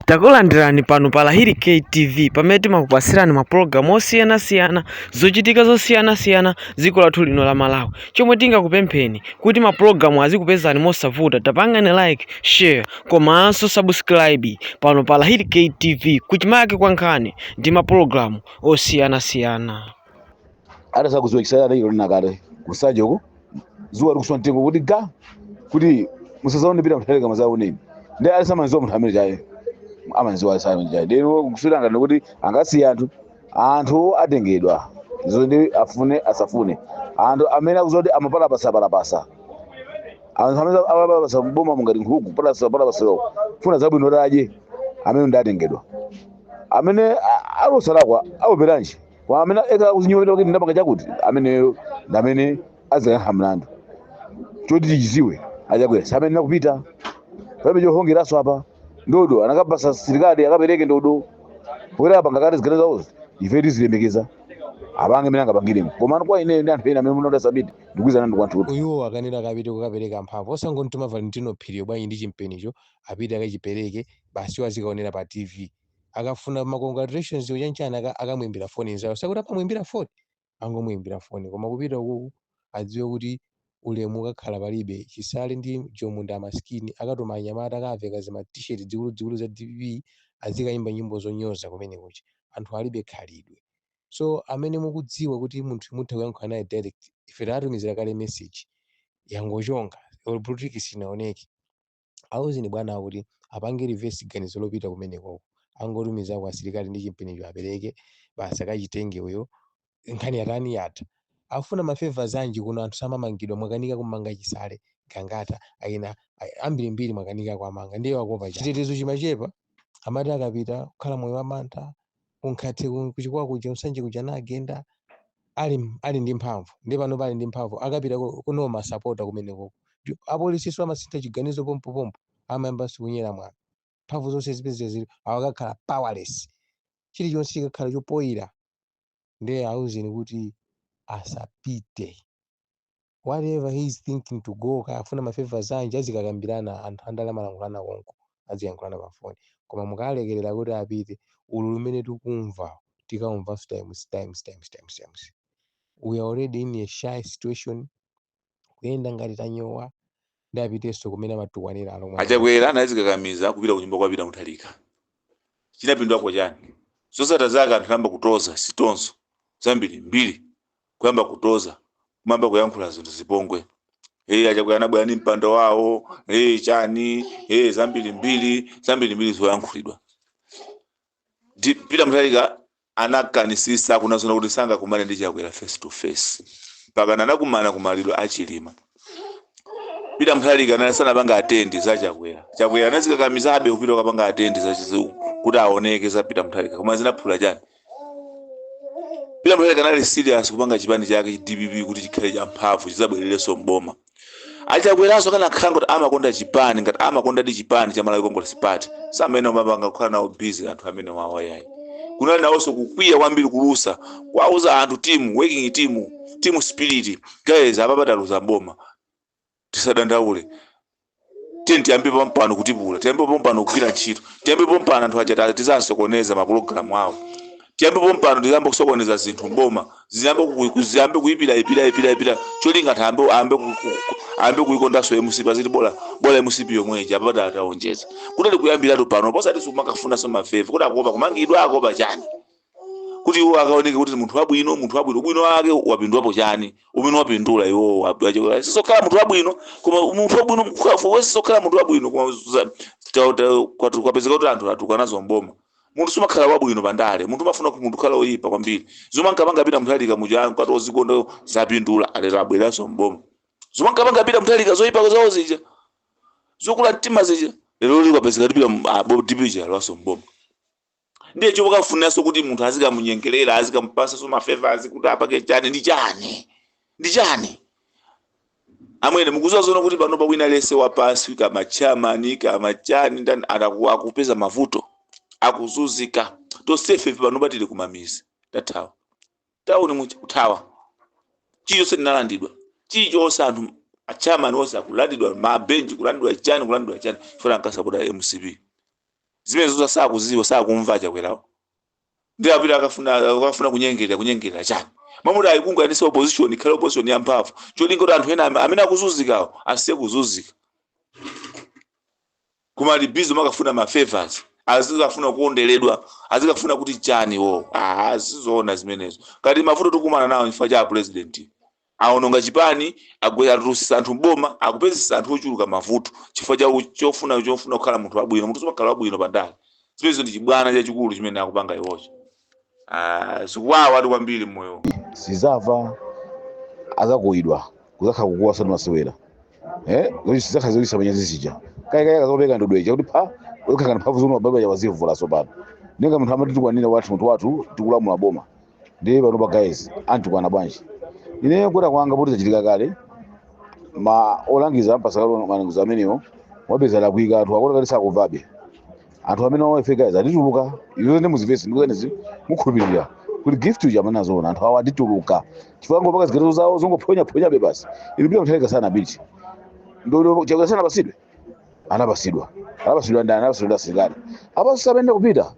Takulandirani pano pa Lahiri KTV pamene timakupasirani mapulogalamu osiyanasiyana zochitika zosiyanasiyana dziko lathu lino la Malawi. Chomwe tingakupempheni kuti mapulogalamu azikupezani mosavuta, tapangani like, share komanso subscribe pano pa Lahiri KTV kuchimake kwa nkhani ndi mapulogalamu osiyanasiyana. Arasa kuzochisa ilo linakale kusajoko zuwa likuswa mtengo kuti ga kuti musazaone pita muthaleka mazawo nini ndi alisa manzo munthu amene chaye amanziwa alisa chaye lero kuswiranga kuti angasiya anthu atengedwa izo ndi afune asafune anthu amene akuzoti amapala pasa anthu amene amapala pasa mboma mungati nkhuku pala pasa funa zabwino raje amene ndatengedwa amene alosalakwa awoperanji kwa amene eka kuzinyoera kuti ndapanga chakuti amene azikankha mlandu choti tichiziwe achakwera samene nakupita pamene chohongeraso apa ndodo anakapasa sirikali akapereke ndodo poera apanga kale zigana zawozi ife tizilemekeza apange mene angapangiremo komano kwa ine ndi anthu ena amene munoda sabiti ndikuizana ndi kwanthu uyo akanena akapite kukapereka mphamvu osangomtuma Valentino Phiri bwanyi ndi chimpenicho apite akachipereke basi wazikaonera pa TV akafuna ma congratulations uchanchana akamwimbira foni zawo sakuti apamwimbira foni angomwimbira foni koma kupita uku adziwe kuti ulemu ukakhala palibe chisale ndi jomunda maskini akatuma anyamata akaveka zima t-shirt dzikulu za DP azikayimba nyimbo zonyoza kumene kuchi anthu alibe khalidwe. So amene mukudziwa kuti munthu mutha kuyankhula naye direct ife tatumizira kale message yangochonga politiki sinaoneke auzini bwana kuti apange reverse ganizo lopita kumene koko angotumiza kwa asilikali ndi chimpenicho apereke basi akachitenge uyo nkhani yatani yatha afuna mafavors anji kuno anthu samamangidwa mwakanika kumanga chisale gangata aina ambirimbiri mwakanika kwamanga ndiye wakopa chitetezo chimachepa amati akapita kukhala moyo wa mantha unkhate kuchikwa kuja usanje kuja na agenda ali ndi mphamvu ndi pano pali ndi mphamvu akapita kunoma supporta kumene koko apolisiso amasintha chiganizo pompo amayamba sikunyera mwana mphamvu zonse zipeze zili awakakhala powerless chilichonse chikakhala chopoyira ndiye auzini kuti asapite whatever he is thinking to go kafuna mafavors anje azikakambirana anthu andala malangulana konko aziyankhulana pa phone koma mukalekerera kuti apite ululu umene tikumva tikaumva times we are already in a shy situation kuyenda ngati tanyowa ndi apiteso kumene amatukwanira alomwe achakwera anazikakamiza kupita kunyumba kwapita muthalika chinapindwako chani zosata zake anthu amba kutoza sitonso zambiri mbiri kuyamba kutoza kumamba kuyankhula zinthu zipongwe achakwera anabwera ni mpando wawo chani zambiri mbiri zoyankhulidwa pita muthalika anakanisisa kunazona kuti sanga kumane ndi chakwera face to face mpaka nanakumana kumaliro achilima pita muthalika anasana panga atendi za chakwera anazikakamizabe kupita kapanga atendi za chizuku kuti aoneke za pita muthalika koma zinaphula chani pita muthalika anali serious kupanga chipani chake DPP kuti chikhale cha mphamvu chizabwerereso mboma achakweraso kana khango kuti amakonda chipani ngati amakonda ndi chipani cha Malawi Congress Party samene mapanga kukhala nawo busy anthu amene wawo yayi kunali nawonso kukwiya kwambiri kulusa kwauza anthu working team spirit guys apapataluza mboma tisadandaule tiyambe pompano kutipula tiyambe pompano kugwira ntchito tiyambe pompano anthu achata tizansokoneza mapulogalamu awo tiyambe pompano tiyambe kusokoneza zinthu mboma ziyambe kuipira cholinga ambe kuikondaso MCP aziti bola MCP yomweja apapata ataonjeza kuti kuyambiratu pano posati sumakafuna so mafevu kuti akopa kumangidwa akopa chani kuti iwo akaoneke kuti munthu wabwino ubwino wake wapindwapo chani umene wapindula iwo wabwaje sokhala munthu wabwino koma munthu wabwino wese sokhala munthu wabwino koma kwapezeka kuti anthu atukanazo mboma munthu sumakhala wabwino pandale munthu mafuna kuti munthu khala oyipa kwambiri zomankapanga pita muthalika mujangu kwati ozikondo zapindula alero abweraso mboma zomankapanga pita muthalika zoyipa zawo zija zokula mtima zija lero likwapezeka tipita DPJ alwaso mboma ndiye chokafuniranso kuti munthu azikamunyengerera azikampasa so mafavors kuti apake chani ndi chani amwene mukuziwa zono kuti pano pawina lese wapasi kama chairman kama chani ndani akupeza mavuto akuzuzika tosefe pano batile kumamizi tathawa tauni mucha kuthawa chiyonse ndinalandidwa chiyonse anthu achairman wose akulandidwa mabenji kulandidwa chani funa nkasa kuda MCP zimene zoza sakuziwa sakumva Chakwerawo ndi apita akafuna kunyengerera chani mamuti ayikunga ndi opposition ikhale opposition ya mphamvu cholinga kuti anthu ena amene akuzunzikawo asiye kuzunzika kuma libizo makafuna ma favors azikafuna kuondeledwa azikafuna kuti chani wo sizoona zimenezo kati mavuto tukumana nawo chifukwa cha president aononga chipani agwera anthu mboma akupezesa anthu ochuluka mavuto chifukwa cha chofuna kukhala munthu wabwino munthu somakhala wabwino padali zimenezo ndi chibwana chachikulu chimene akupanga iwocho zikuwawa ati kwambiri mmoyo sizava azakuidwa kuzakha kukuwa sana masewera kuti sizakha zolisabanya zisija kai akazopeka ndodwe chakuti pha ukakana mphamvu zono baba ya wazivula sopano ninga munthu amati tikwanira munthu tikulamula boma ndi pano pa guys antikwana bwanji ine kwera kwanga kuti zachitika kale ma olangiza mpasakalo malangizo amenewo wapeza la kuika anthu akona kali sakuvabe anthu amene wafika zatituluka izo ndi muzivesi ndikuzenezi mukhulupirira kuti gift uja manazona anthu awa atituluka chifukwa ngopaka zigerezo zawo zongophonya be basi ilipira mthalika sana bichi ndo Chakwera sana basidwe anabasidwa ndani anabasidwa asikali apa sabende kupita